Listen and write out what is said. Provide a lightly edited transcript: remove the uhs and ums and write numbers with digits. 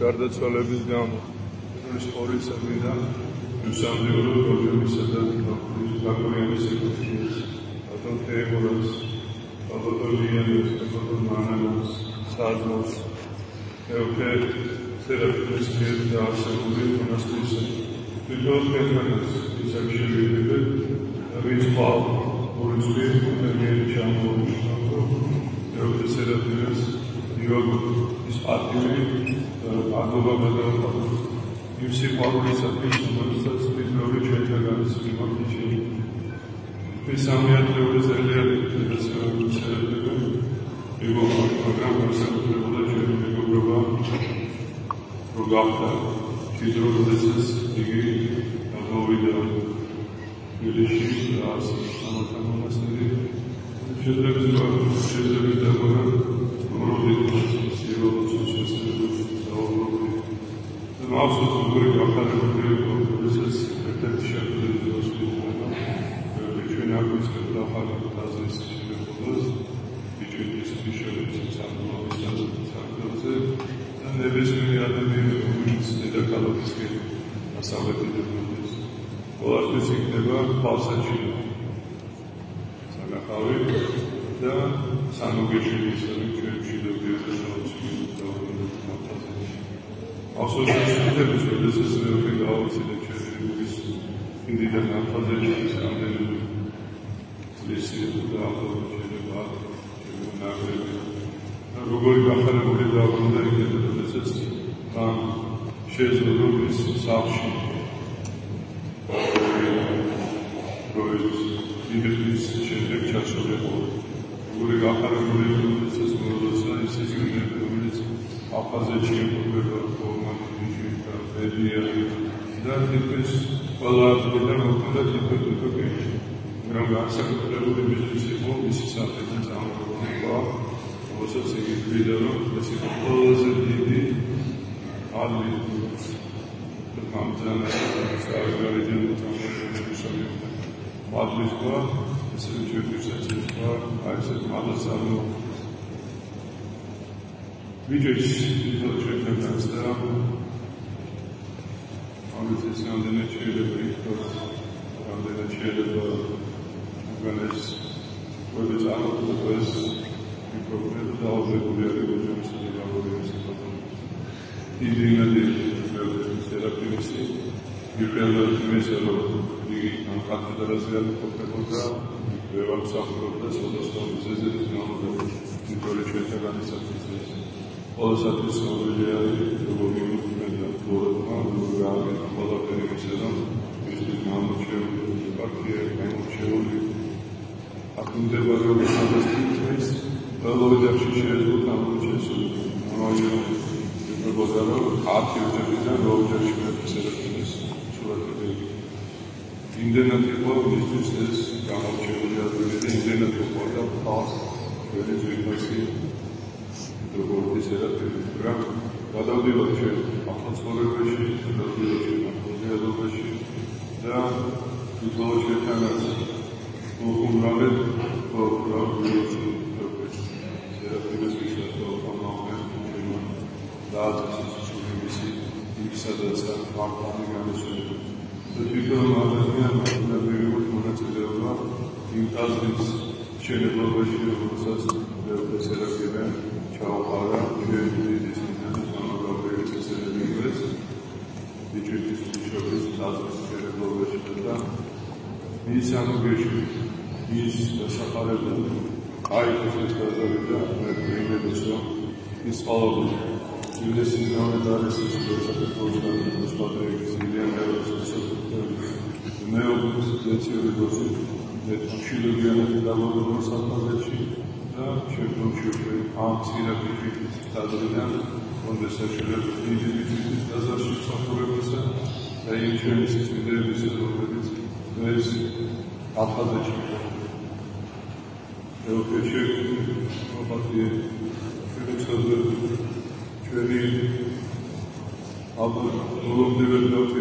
გარდაცვალების გამო ის ორისებიდან უსამდიო პრობლემისა და გაკვირვების ეკუთვნის ბატონ თეიმურას, ბატონ ლიანის, ბატონ მანანას, საძმოს მეუღლე სერაფიმის მიერ დაარსებული მონასტრის თვითონ მეთანას ისაკშევილებე ვინც ყავ ორი წელი მიერ ჩამოვიდა მეუღლე სერაფიმის ის პარტიული Adova Badova, you see what is a piece of monsters with no return to the competition. We somewhere through this earlier to the celebrity. We will program ourselves to the Rogata, Chidro, this is the Adovida, Ulysses, as Anatamonastery, children with the world, zero. Also, to work on the process, protection between our between institutions and there is many other means that are called as some of the all of this is never possible. The also, this is the thing always in the church. Indeed, I'm not positive. I'm going to listen to the author of the Bible. I'm going to go to the shares the room is South Sheep. This is church of the world. We're going to go to this is one of those places you never opposition that is well we never that you put the cooking. We don't got some of the business this is something that's on the also saying it video this is all the hardly the mountain started very doing what was God this is I said mother son Widzieć to człowieka Państwa, mamy coś na ciele, mamy na ciele, bo wobec auto to jest dobrze, uwiarygodniam sobie I dinledik terapimisti, yukarıda mesela katedral ziyaret kopya ve WhatsApp'ta sosyal medyada böyle şeyler anlatıyoruz. O zaten soruyor bu medya doğrudan Allah mesela işte namçıyor bakıyor namçıyor aklımda var o fantastik böyle olacak şeyler bu namçıyor ითვლებოდა, რომ 10 ოჯახიდან 8 ოჯახში მეფე სერაფიმის სურათები იყო. იმდენად იყო მისთვის ეს გამორჩეული ადგილი და იმდენად უყვარდა ხალხს ველი ძვირფასი როგორი სერაფიმი. მაგრამ გადავდივართ ჩვენ ახალცხოვრებაში, გადავდივართ ჩვენ ახალგაზრდობაში და თვითონ ჩვენთანაც მოხუმრავეთ პროგრამებს სერაფიმის ვისაუბრა ამავე დააწესეს ჩვენისი იმისადაც მართალი განსხვავება. თვითონ ადამიანმა მიიღოს მონაწილეობა იმ ტაძრის მშენებლობაში, რომელსაც სერაფიმე ჩაუყარა ჩვენი დისციპლინის გამოგაბერის წესრიგებს ბიჭების ბიჭების ტაძრის მშენებლობაში და მის ამბებში ის დასახარებლად აიქოს ეს ტაძარი და მეიმედოს რომ ის ყოველ Julius Nowadays is the Very all of the development of